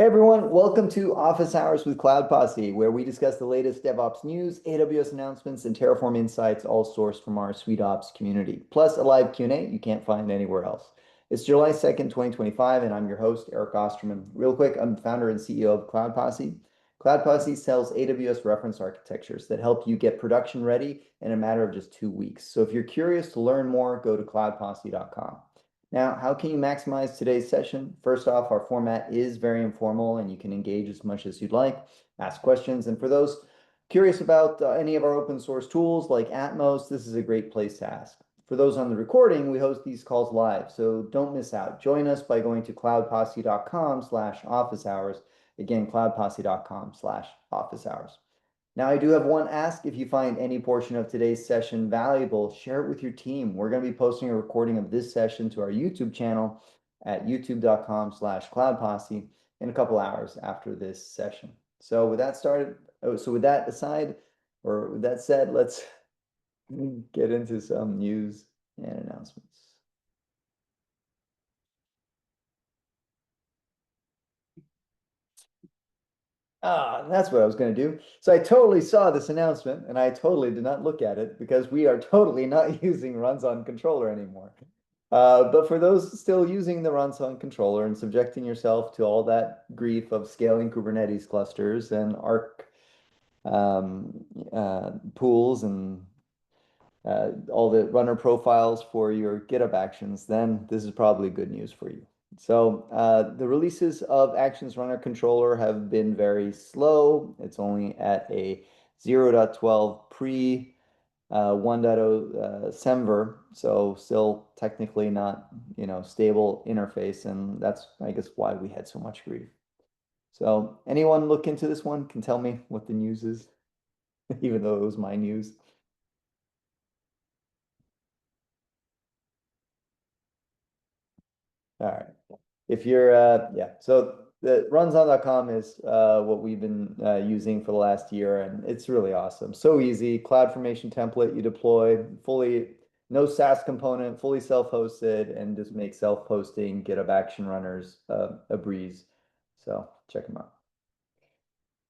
Hey everyone, welcome to Office Hours with Cloud Posse, where we discuss the latest DevOps news, AWS announcements, and Terraform insights, all sourced from our sweetops community, plus a live Q&A you can't find anywhere else. It's July 2nd, 2025, and I'm your host, Eric Osterman. Real quick, I'm the founder and CEO of Cloud Posse. Cloud Posse sells AWS reference architectures that help you get production ready in a matter of just 2 weeks. So if you're curious to learn more, go to cloudposse.com. Now, how can you maximize today's session? First off, our format is very informal and you can engage as much as you'd like, ask questions. And for those curious about any of our open source tools like Atmos, this is a great place to ask. For those on the recording, we host these calls live, so don't miss out. Join us by going to cloudposse.com/office hours. Again, cloudposse.com/office hours. Now, I do have one ask. If you find any portion of today's session valuable, share it with your team. We're going to be posting a recording of this session to our YouTube channel at youtube.com/cloudposse in a couple hours after this session. So with that said, let's get into some news and announcements. That's what I was going to do. So I totally saw this announcement and I totally did not look at it because we are totally not using runs on controller anymore. But for those still using the runs on controller and subjecting yourself to all that grief of scaling Kubernetes clusters and Arc pools and all the runner profiles for your GitHub actions, then this is probably good news for you. So the releases of Actions Runner Controller have been very slow. It's only at a 0.12 pre 1.0 Semver, so still technically not, stable interface, and that's, I guess, why we had so much grief. So anyone look into this one can tell me what the news is, even though it was my news. All right. If you're, yeah, so the runson.com is what we've been using for the last year, and it's really awesome. So easy. CloudFormation template you deploy, fully, no SaaS component, fully self-hosted, and just make self-hosting GitHub Action Runners a breeze. So check them out.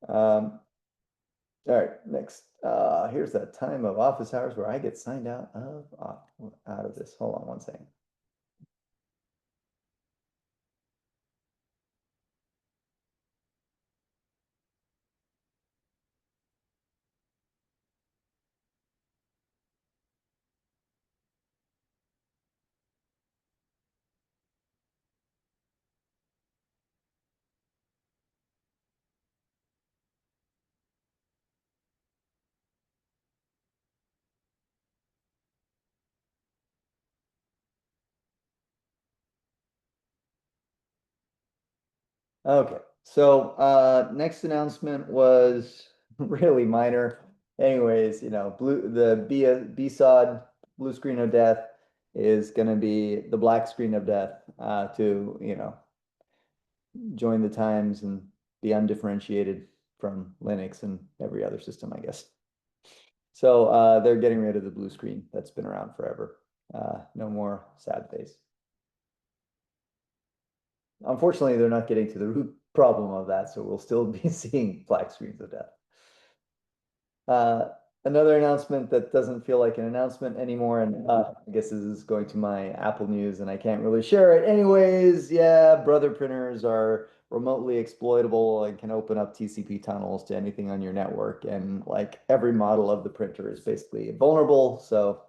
All right, next. Here's that time of office hours where I get signed out of this. Hold on one second. Okay, so next announcement was really minor. Anyways, the BSOD blue screen of death is going to be the black screen of death to, join the times and be undifferentiated from Linux and every other system, I guess. So they're getting rid of the blue screen that's been around forever. No more sad face. Unfortunately, they're not getting to the root problem of that, so we'll still be seeing black screens of death. Another announcement that doesn't feel like an announcement anymore, and I guess this is going to my Apple News, and I can't really share it. Anyways, yeah, brother printers are remotely exploitable and can open up TCP tunnels to anything on your network, and like every model of the printer is basically vulnerable. So,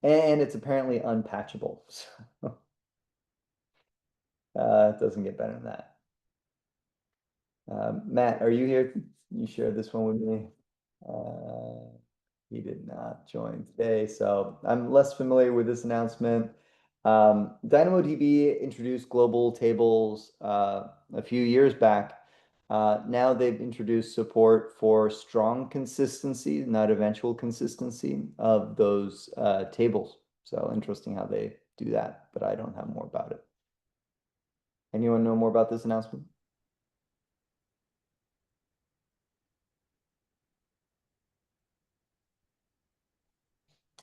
and it's apparently unpatchable. So, it doesn't get better than that. Matt, are you here? You shared this one with me. He did not join today, so I'm less familiar with this announcement. DynamoDB introduced global tables a few years back. Now they've introduced support for strong consistency, not eventual consistency of those tables. So interesting how they do that, but I don't have more about it. Anyone know more about this announcement?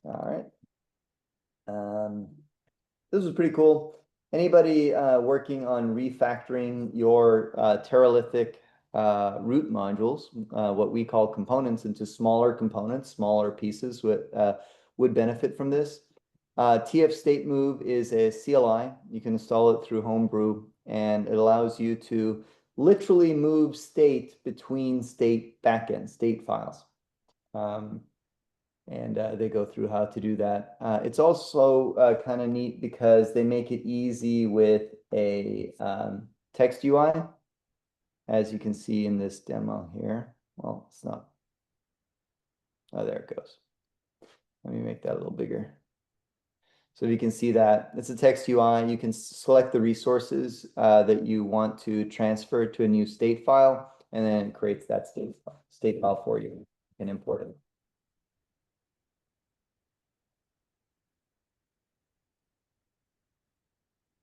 All right. This was pretty cool. Anybody working on refactoring your Terralithic root modules, what we call components, into smaller components, smaller pieces would benefit from this. TF State Move is a CLI. You can install it through Homebrew, and it allows you to literally move state between state backends, state files. And they go through how to do that. It's also kind of neat because they make it easy with a text UI, as you can see in this demo here. Well, it's not. Oh, there it goes. Let me make that a little bigger. So you can see that it's a text UI. You can select the resources that you want to transfer to a new state file, and then it creates that state file for you and import it.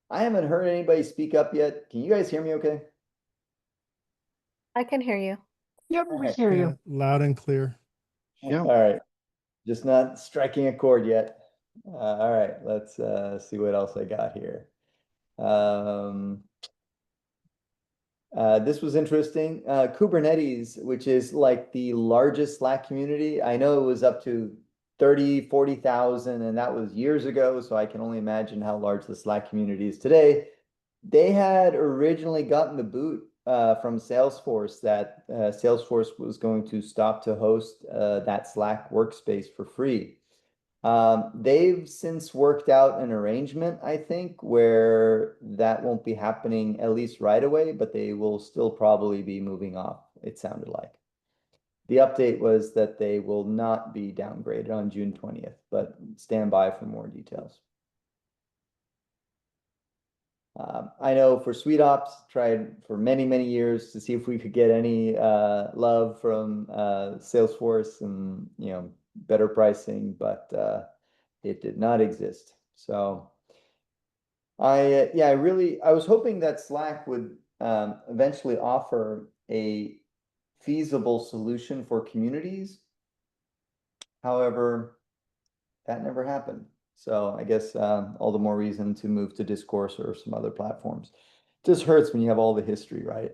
I haven't heard anybody speak up yet. Can you guys hear me okay? I can hear you. Yep, we hear you. Loud and clear. Yeah. All right. Just not striking a chord yet. All right. Let's see what else I got here. This was interesting. Kubernetes, which is like the largest Slack community. I know it was up to 30, 40,000, and that was years ago. So I can only imagine how large the Slack community is today. They had originally gotten the boot from Salesforce that Salesforce was going to stop to host that Slack workspace for free. They've since worked out an arrangement, I think, where that won't be happening at least right away, but they will still probably be moving off, it sounded like. The update was that they will not be downgraded on June 20th, but stand by for more details. I know for sweetops, tried for many, many years to see if we could get any love from Salesforce and better pricing, but it did not exist. So I was hoping that Slack would eventually offer a feasible solution for communities. However, that never happened. So I guess all the more reason to move to Discourse or some other platforms. It just hurts when you have all the history, right?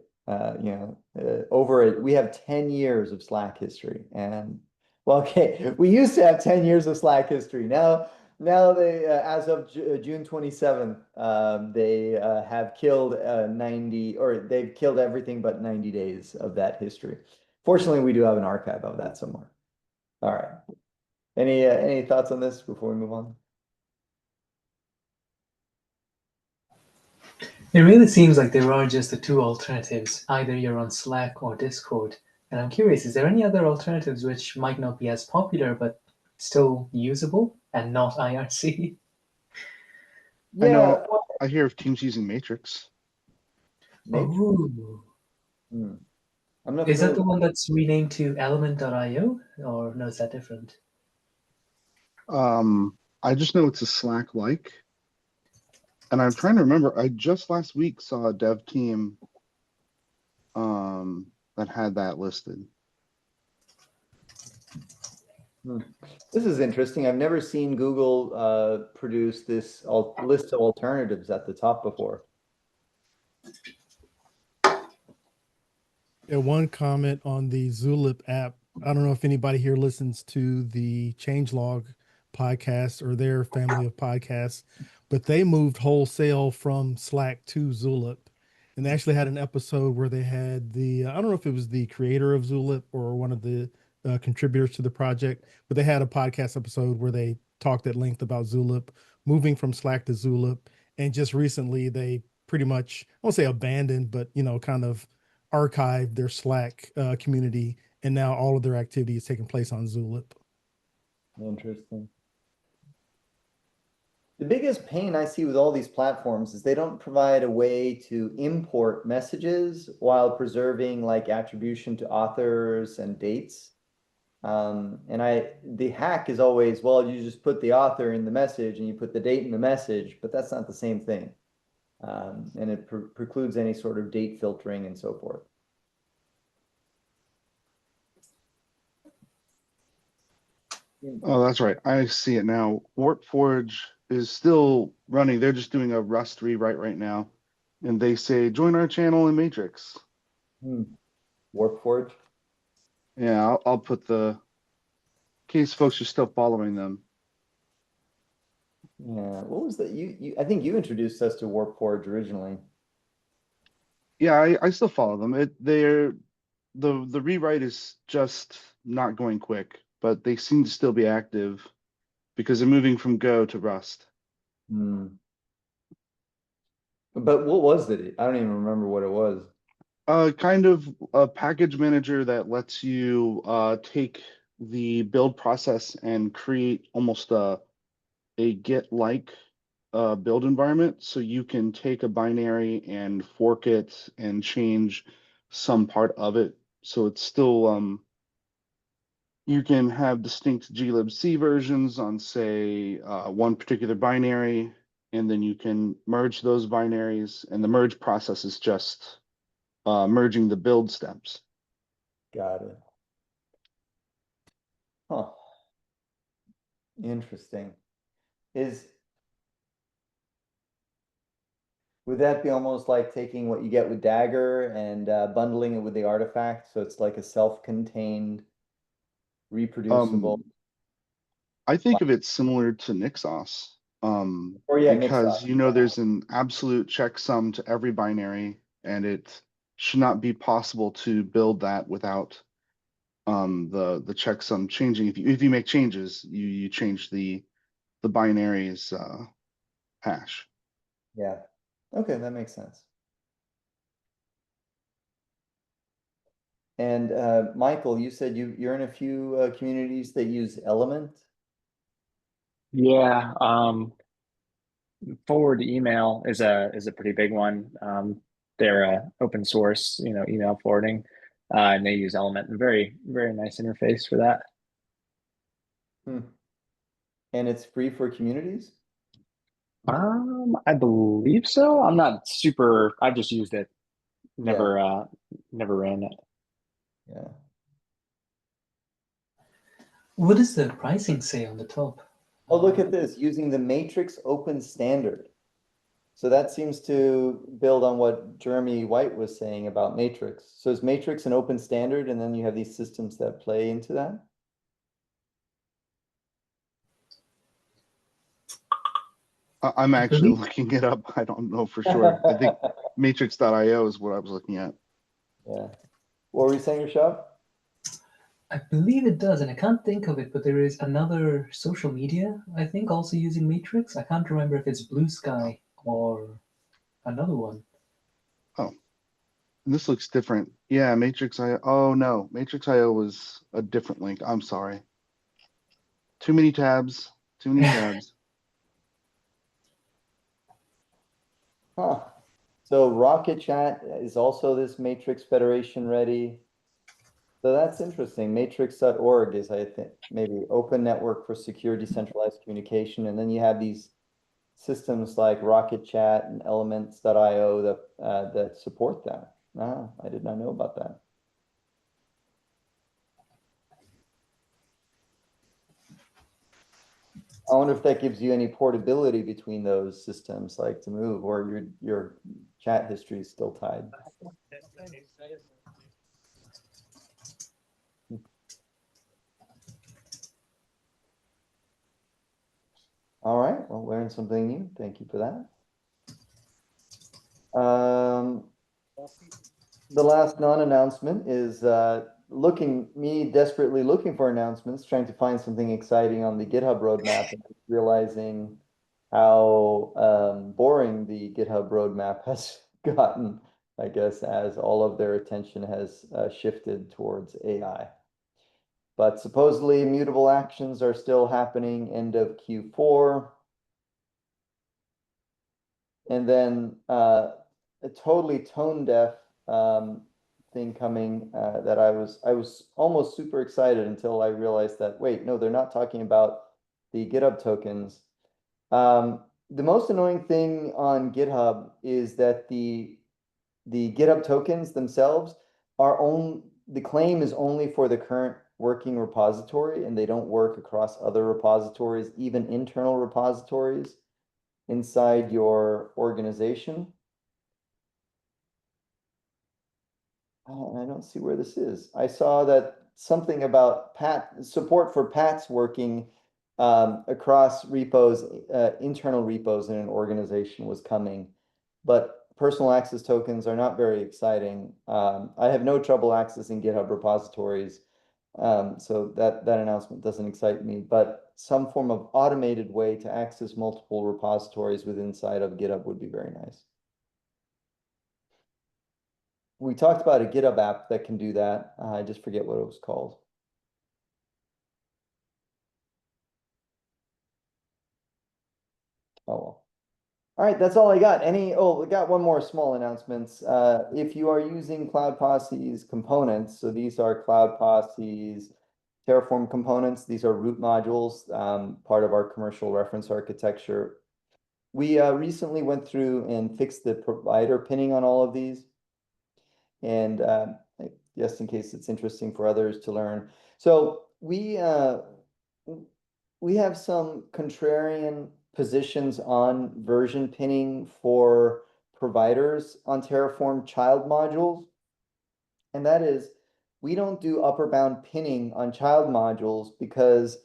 We have 10 years of Slack history, and well, okay, we used to have 10 years of Slack history. Now they, as of June 27th, they have killed 90, or they've killed everything but 90 days of that history. Fortunately, we do have an archive of that somewhere. All right. Any thoughts on this before we move on? It really seems like there are just the two alternatives. Either you're on Slack or Discord. And I'm curious, is there any other alternatives which might not be as popular but still usable and not IRC? I know. I hear of teams using Matrix. Ooh. I'm not Is that the familiar. one that's renamed to element.io? Or no, is that different? I just know it's a Slack-like. And I'm trying to remember, I just last week saw a dev team that had that listed. This is interesting. I've never seen Google produce this list of alternatives at the top before. Yeah, one comment on the Zulip app. I don't know if anybody here listens to the Changelog podcast or their family of podcasts, but they moved wholesale from Slack to Zulip. And they actually had an episode where they had I don't know if it was the creator of Zulip or one of the contributors to the project, but they had a podcast episode where they talked at length about Zulip, moving from Slack to Zulip. And just recently they pretty much, I won't say abandoned, but, kind of archived their Slack community. And now all of their activity is taking place on Zulip. Interesting. The biggest pain I see with all these platforms is they don't provide a way to import messages while preserving like attribution to authors and dates. And the hack is always, well, you just put the author in the message and you put the date in the message, but that's not the same thing. And it precludes any sort of date filtering and so forth. Oh, that's right. I see it now. WarpForge is still running. They're just doing a Rust rewrite right now. And they say, join our channel in Matrix. Warpforge. Yeah, I'll put in case folks are still following them. Yeah, what was that? I think you introduced us to Warpforge originally. Yeah, I still follow them. The rewrite is just not going quick, but they seem to still be active because they're moving from Go to Rust. Hmm. But what was it? I don't even remember what it was. Kind of a package manager that lets you take the build process and create almost a Git-like build environment. So you can take a binary and fork it and change some part of it. So it's still you can have distinct glibc versions on, say, one particular binary, and then you can merge those binaries, and the merge process is just merging the build steps. Got it. Huh. Interesting. Would that be almost like taking what you get with Dagger and bundling it with the artifact, so it's like a self-contained, reproducible, I think of it similar to Nixos, or yeah, because Nixos. there's an absolute checksum to every binary, and it should not be possible to build that without the checksum changing. If you make changes, you change the binary's hash. Yeah. Okay, that makes sense. And Michael, you said you're in a few communities that use Element. Yeah, forward email is a pretty big one. They're a open source, email forwarding, and they use Element. And very, very nice interface for that. And it's free for communities? I believe so. I'm not super. I've just used it. Yeah. Never ran it. Yeah. What does the pricing say on the top? Oh, look at this, using the Matrix open standard. So that seems to build on what Jeremy White was saying about Matrix. So is Matrix an open standard, and then you have these systems that play into that? I'm actually looking it up. I don't know for sure. I think matrix.io is what I was looking at. Yeah. What were you saying, Rashab? I believe it does, and I can't think of it, but there is another social media, I think, also using Matrix. I can't remember if it's Blue Sky or another one. Oh, this looks different. Yeah, Matrix.io. Oh no, Matrix.io was a different link. I'm sorry. Too many tabs. Too many tabs. Huh. So Rocket Chat is also this Matrix Federation ready. So that's interesting. Matrix.org is, I think, maybe open network for secure decentralized communication. And then you have these systems like Rocket Chat and Elements.io that support that. Ah, I did not know about that. I wonder if that gives you any portability between those systems, like to move, or your chat history is still tied. All right, well, learn something new. Thank you for that. The last non-announcement is desperately looking for announcements, trying to find something exciting on the GitHub roadmap, and realizing how boring the GitHub roadmap has gotten, I guess, as all of their attention has shifted towards AI. But supposedly immutable actions are still happening end of Q4. And then a totally tone deaf thing coming that I was almost super excited until I realized that, wait, no, they're not talking about the GitHub tokens. The most annoying thing on GitHub is that the GitHub tokens themselves the claim is only for the current working repository and they don't work across other repositories, even internal repositories inside your organization. I don't see where this is. I saw that something about support for PATs working across repos, internal repos in an organization was coming, but personal access tokens are not very exciting. I have no trouble accessing GitHub repositories, so that announcement doesn't excite me, but some form of automated way to access multiple repositories within inside of GitHub would be very nice. We talked about a GitHub app that can do that. I just forget what it was called. Oh, well. All right, that's all I got. We got one more small announcements. If you are using Cloud Posse's components, so these are Cloud Posse's Terraform components. These are root modules, part of our commercial reference architecture. We recently went through and fixed the provider pinning on all of these. And just in case it's interesting for others to learn. So we have some contrarian positions on version pinning for providers on Terraform child modules. And that is, we don't do upper bound pinning on child modules because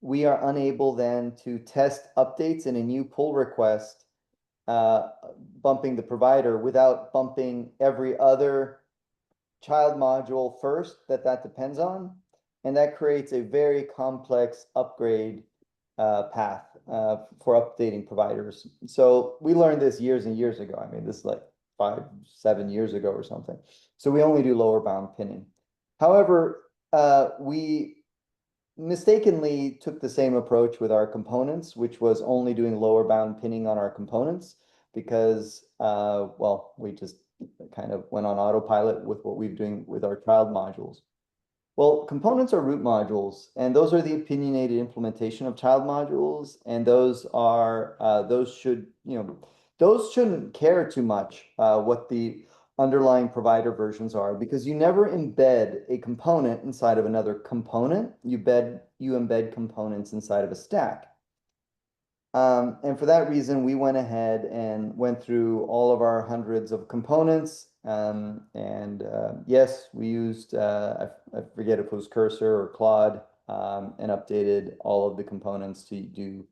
we are unable then to test updates in a new pull request, bumping the provider without bumping every other child module first that depends on. And that creates a very complex upgrade path for updating providers. So we learned this years and years ago. I mean, this is like 5-7 years ago or something. So we only do lower bound pinning. However, we mistakenly took the same approach with our components, which was only doing lower bound pinning on our components because, well, we just kind of went on autopilot with what we're doing with our child modules. Well, components are root modules, and those are the opinionated implementation of child modules, and those shouldn't care too much what the underlying provider versions are, because you never embed a component inside of another component. You embed components inside of a stack. And for that reason, we went ahead and went through all of our hundreds of components. Yes, we used, I forget if it was Cursor or Claude, and updated all of the components to do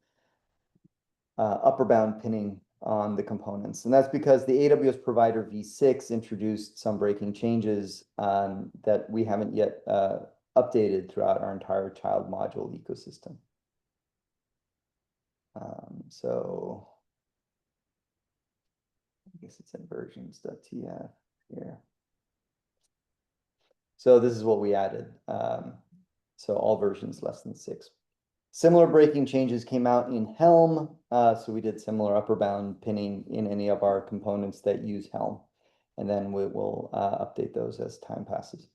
upper bound pinning on the components. And that's because the AWS Provider v6 introduced some breaking changes that we haven't yet updated throughout our entire child module ecosystem. So I guess it's in versions.tf here. So this is what we added. So all versions less than 6. Similar breaking changes came out in Helm. So we did similar upper bound pinning in any of our components that use Helm. And then we will update those as time passes.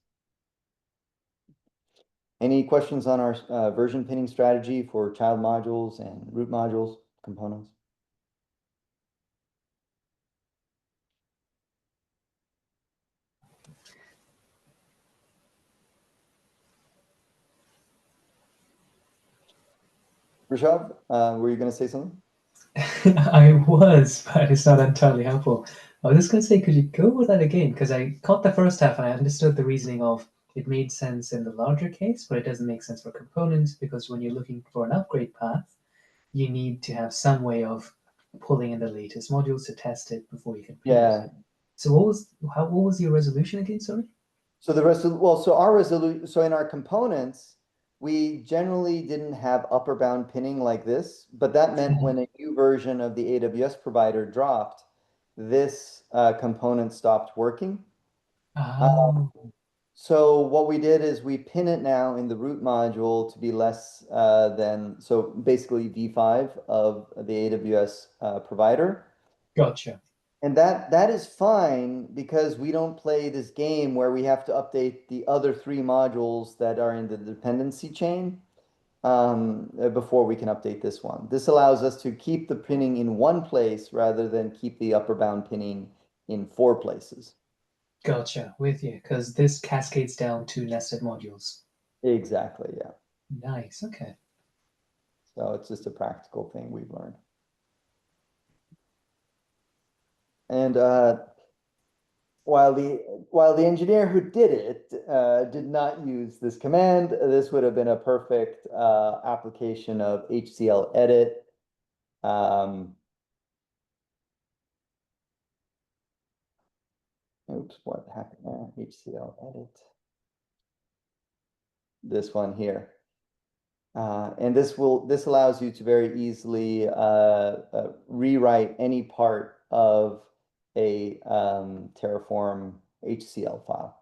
Any questions on our version pinning strategy for child modules and root modules components? Rishabh, were you going to say something? I was, but it's not entirely helpful. I was just going to say, could you go over that again? Because I caught the first half and I understood the reasoning of it made sense in the larger case, but it doesn't make sense for components, because when you're looking for an upgrade path, you need to have some way of pulling in the latest modules to test it before you can pin Yeah. it. So what was your resolution again, sorry? So the rest of, well, so our resolution, so in our components, we generally didn't have upper bound pinning like this, but that meant when a new version of the AWS provider dropped, this component stopped working. Oh, So what we did is we pin it now in the root module to be less than, so basically v5 of the AWS provider. gotcha. And that is fine because we don't play this game where we have to update the other 3 modules that are in the dependency chain before we can update this one. This allows us to keep the pinning in one place rather than keep the upper bound pinning in 4 places. Gotcha, with you, because this cascades down to nested modules. Exactly, yeah. Nice. Okay. So it's just a practical thing we've learned. And while the engineer who did it did not use this command, this would have been a perfect application of HCL edit. Oops, what happened there? HCL edit. This one here. And this allows you to very easily rewrite any part of a Terraform HCL file.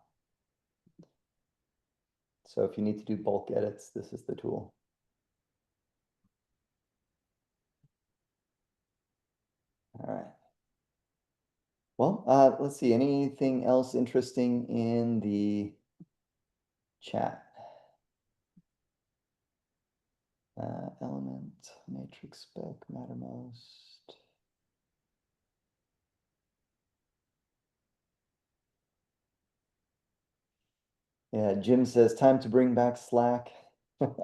So if you need to do bulk edits, this is the tool. All right. Well, let's see. Anything else interesting in the chat? Element, matrix spec, Mattermost. Yeah, Jim says time to bring back Slack.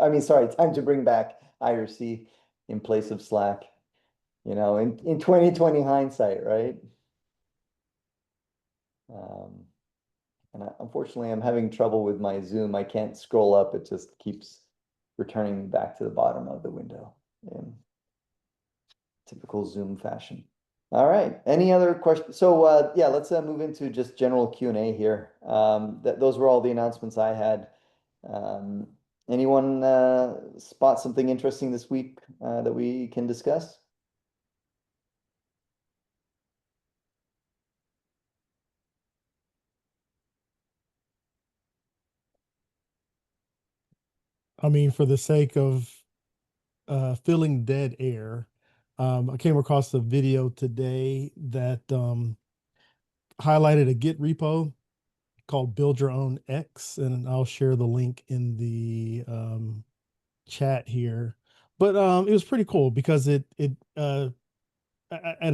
I mean, sorry, time to bring back IRC in place of Slack. You know, in 2020 hindsight, right? And unfortunately, I'm having trouble with my Zoom. I can't scroll up. It just keeps returning me back to the bottom of the window in typical Zoom fashion. All right. Any other questions? So yeah, let's move into just general Q&A here. Those were all the announcements I had. Anyone spot something interesting this week that we can discuss? I mean, for the sake of filling dead air, I came across a video today that highlighted a Git repo called Build Your Own X, and I'll share the link in the chat here. But it was pretty cool because and I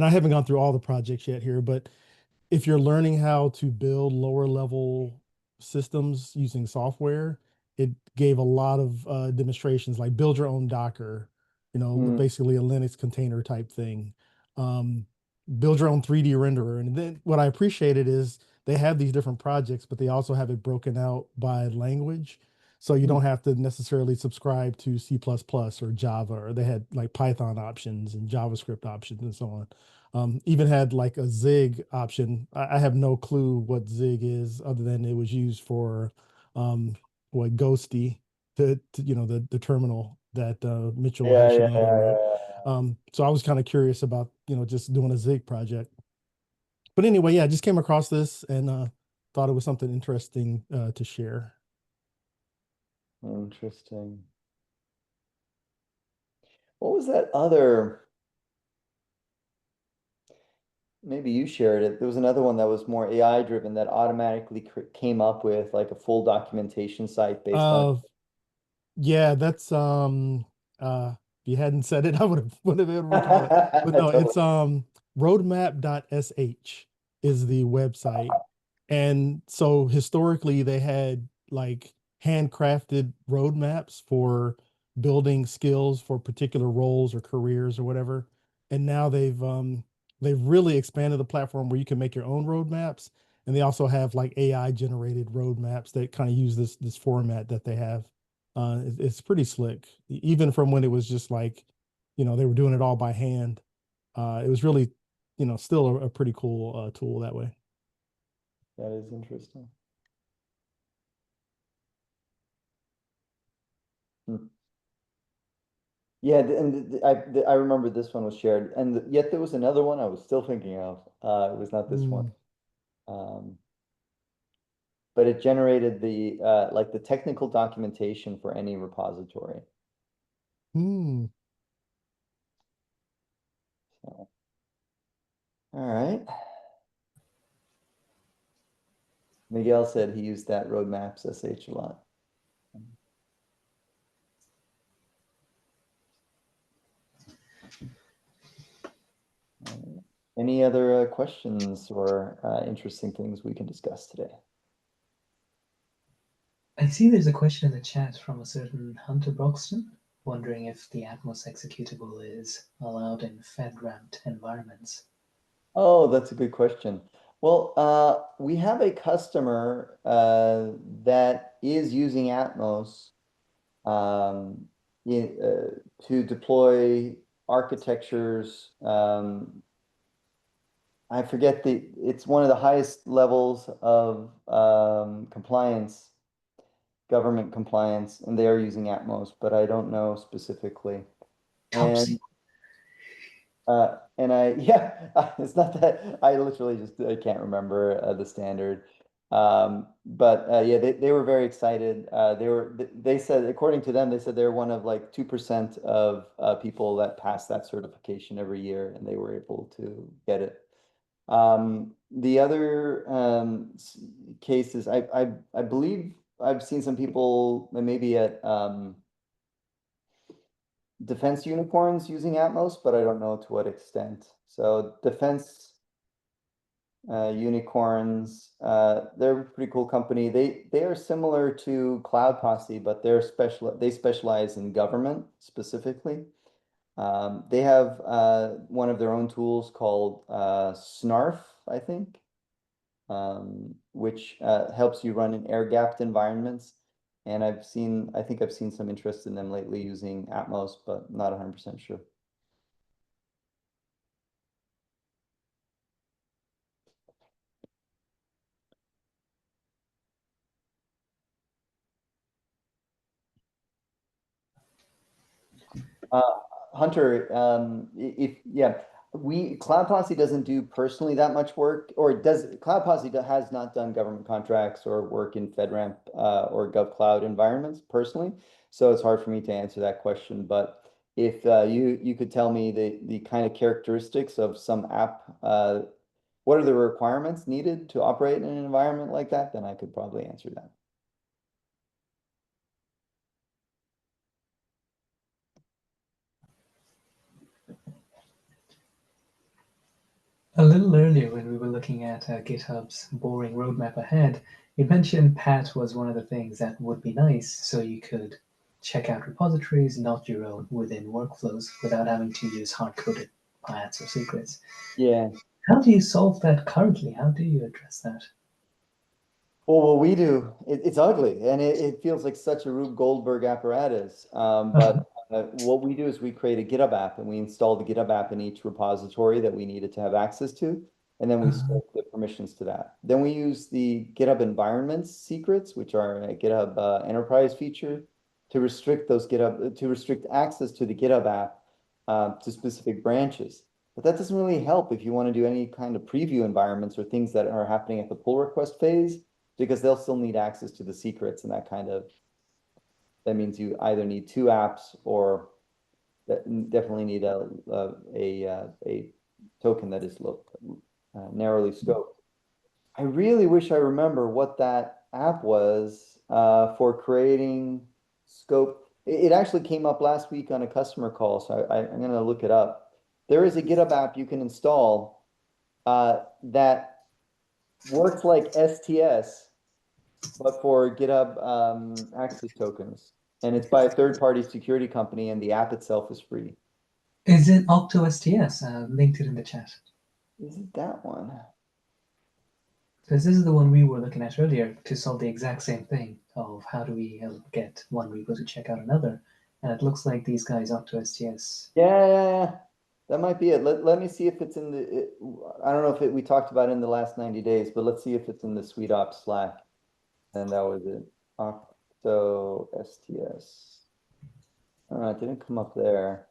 haven't gone through all the projects yet here, but if you're learning how to build lower level systems using software, it gave a lot of demonstrations like build your own Docker, basically a Linux container type thing. Build your own 3D renderer. And then what I appreciated is they have these different projects, but they also have it broken out by language. So you don't have to necessarily subscribe to C++ or Java, or they had like Python options and JavaScript options and so on. Even had like a Zig option. I have no clue what Zig is other than it was used for what Ghosty, the terminal that Mitchell Yeah, Hashimoto wrote. So I was kind of curious about just doing a Zig project. But anyway, yeah, I just came across this and thought it was something interesting to share. Interesting. What was that other? Maybe you shared it. There was another one that was more AI driven that automatically came up with like a full documentation site based on. Yeah, that's if you hadn't said it, I would have been able to recall it. But no, Totally. it's roadmap.sh is the website. And so historically they had like handcrafted roadmaps for building skills for particular roles or careers or whatever. And now they've really expanded the platform where you can make your own roadmaps. And they also have like AI generated roadmaps that kind of use this format that they have. It's pretty slick, even from when it was just like, they were doing it all by hand. It was really, still a pretty cool tool that way. That is interesting. Yeah, and I remember this one was shared, and yet there was another one I was still thinking of. It was not this one. But it generated the like the technical documentation for any repository. Hmm. So, all right. Miguel said he used that roadmaps SH a lot. Any other questions or interesting things we can discuss today? I see there's a question in the chat from a certain Hunter Broxton, wondering if the Atmos executable is allowed in FedRAMPed environments. Oh, that's a good question. Well, we have a customer that is using Atmos um, to deploy architectures. I forget it's one of the highest levels of compliance, government compliance, and they are using Atmos, but I don't know specifically. Topsy. And yeah, it's not that I literally I can't remember the standard. But yeah, they were very excited. They said, according to them, they said they're one of like 2% of people that pass that certification every year, and they were able to get it. The other cases, I believe I've seen some people maybe at defense unicorns using Atmos, but I don't know to what extent. So defense unicorns, they're a pretty cool company. They are similar to Cloud Posse, but they specialize in government specifically. They have one of their own tools called Snarf, I think, which helps you run in air-gapped environments. And I think I've seen some interest in them lately using Atmos, but not 100% sure. Hunter, Cloud Posse doesn't do personally that much work, or Cloud Posse has not done government contracts or work in FedRAMP or GovCloud environments personally, so it's hard for me to answer that question. But if you could tell me the kind of characteristics of some app, what are the requirements needed to operate in an environment like that, then I could probably answer that. A little earlier, when we were looking at GitHub's boring roadmap ahead, you mentioned Pat was one of the things that would be nice, so you could check out repositories, not your own, within workflows without having to use hard-coded paths or secrets. Yeah. How do you solve that currently? How do you address that? Well, what we do, it's ugly and it feels like such a Rube Goldberg apparatus. But what we do is we create a GitHub app and we install the GitHub app in each repository that we needed to have access to. And then we scope the permissions to that. Then we use the GitHub environments secrets, which are a GitHub enterprise feature, to restrict access to the GitHub app to specific branches. But that doesn't really help if you want to do any kind of preview environments or things that are happening at the pull request phase, because they'll still need access to the secrets, and that means you either need two apps or that definitely need a token that is narrowly scoped. I really wish I remember what that app was for creating scope. It actually came up last week on a customer call, so I'm going to look it up. There is a GitHub app you can install that works like STS, but for GitHub access tokens. And it's by a third-party security company, and the app itself is free. Is it OctoSTS? Linked it in the chat. Is it that one? Because this is the one we were looking at earlier to solve the exact same thing of how do we get one repo to check out another. And it looks like these guys, OctoSTS. Yeah. That might be it. Let me see if it's in I don't know if we talked about it in the last 90 days, but let's see if it's in the sweetops Slack. And that was it. Octo STS. It didn't come up there.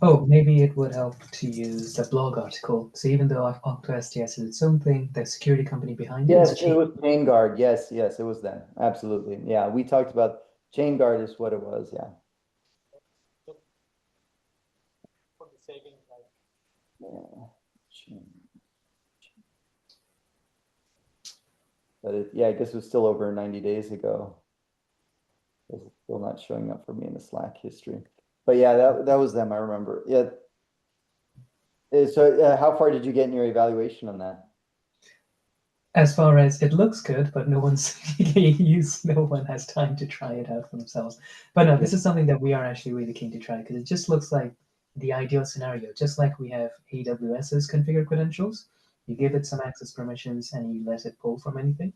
Oh, maybe it would help to use the blog article. So even though OctoSTS is its own thing, the security company behind it is Yes, it was ChainGuard. Yes, it was them. Absolutely. Yeah, we talked about ChainGuard is what it was. Yeah. Yeah. But yeah, I guess it was still over 90 days ago. It's still not showing up for me in the Slack history. But yeah, that was them. I remember. Yeah. So how far did you get in your evaluation on that? As far as it looks good, but no one has time to try it out for themselves. But no, this is something that we are actually really keen to try because it just looks like the ideal scenario. Just like we have AWS's configure credentials, you give it some access permissions and you let it pull from anything.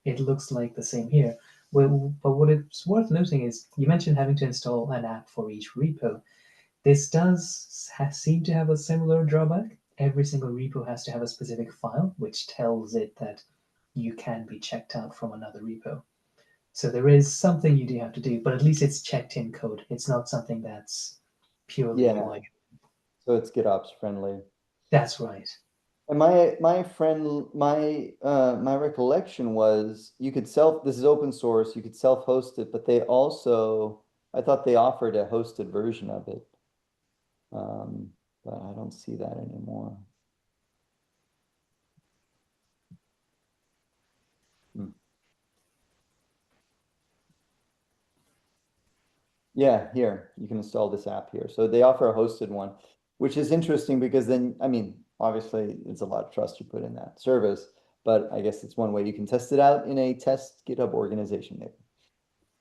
It looks like the same here. Well, but what it's worth noting is you mentioned having to install an app for each repo. This does seem to have a similar drawback. Every single repo has to have a specific file, which tells it that you can be checked out from another repo. So there is something you do have to do, but at least it's checked in code. It's not something that's purely Yeah. UI. So it's GitOps friendly. That's right. And my friend, my recollection was you could this is open source, you could self-host it, but they also, I thought they offered a hosted version of it. But I don't see that anymore. Yeah, here, you can install this app here. So they offer a hosted one, which is interesting because then, I mean, obviously it's a lot of trust you put in that service, but I guess it's one way you can test it out in a test GitHub organization maybe.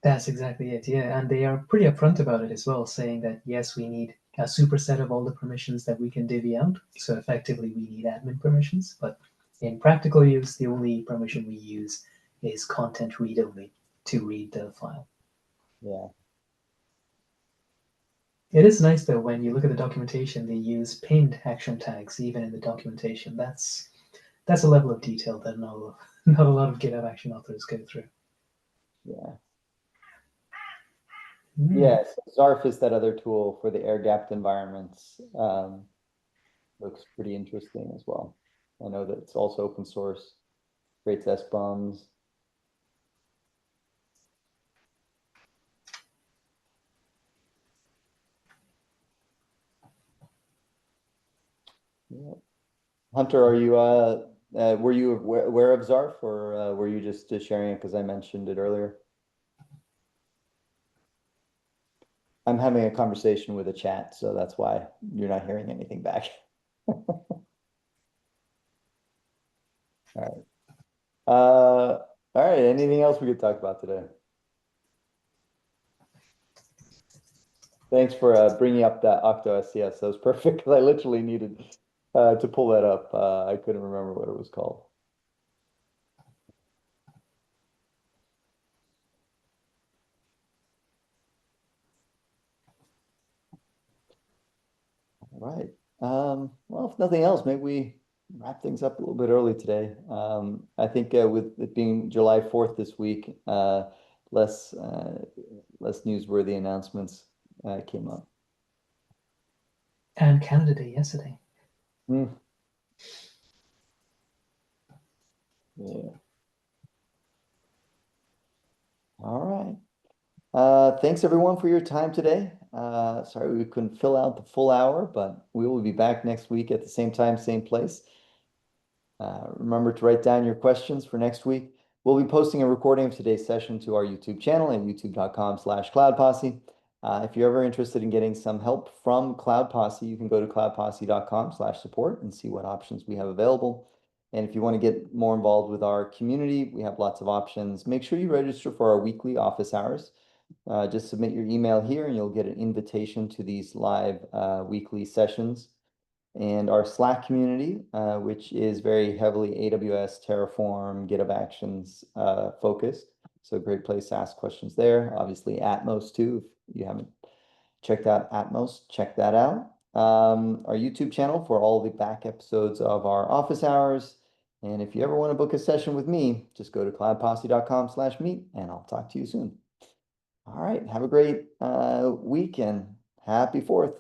That's exactly it. Yeah, and they are pretty upfront about it as well, saying that yes, we need a superset of all the permissions that we can divvy out. So effectively, we need admin permissions, but in practical use, the only permission we use is content read only to read the file. Yeah. It is nice though when you look at the documentation, they use pinned action tags even in the documentation. That's a level of detail that not a lot of GitHub Action authors go through. Yeah. Mm. Yes, Zarf is that other tool for the air-gapped environments. Looks pretty interesting as well. I know that it's also open source, creates SBOMs. Yeah. Hunter, are you were you aware of Zarf, or were you just sharing it because I mentioned it earlier? I'm having a conversation with a chat, so that's why you're not hearing anything back. All right. All right. Anything else we could talk about today? Thanks for bringing up that Octo SCS. That was perfect because I literally needed to pull that up. I couldn't remember what it was called. All right. Well, if nothing else, maybe we wrap things up a little bit early today. I think with it being July 4th this week, less newsworthy announcements came up. And Canada Day yesterday. Yeah. All right. Thanks everyone for your time today. Sorry we couldn't fill out the full hour, but we will be back next week at the same time, same place. Remember to write down your questions for next week. We'll be posting a recording of today's session to our YouTube channel at youtube.com/cloudposse. If you're ever interested in getting some help from Cloud Posse, you can go to cloudposse.com/support and see what options we have available. And if you want to get more involved with our community, we have lots of options. Make sure you register for our weekly office hours. Just submit your email here and you'll get an invitation to these live weekly sessions. And our Slack community, which is very heavily AWS, Terraform, GitHub Actions focused. So a great place to ask questions there. Obviously Atmos too. If you haven't checked out Atmos, check that out. Our YouTube channel for all the back episodes of our office hours. And if you ever want to book a session with me, just go to cloudposse.com/meet and I'll talk to you soon. All right. Have a great week and happy 4th.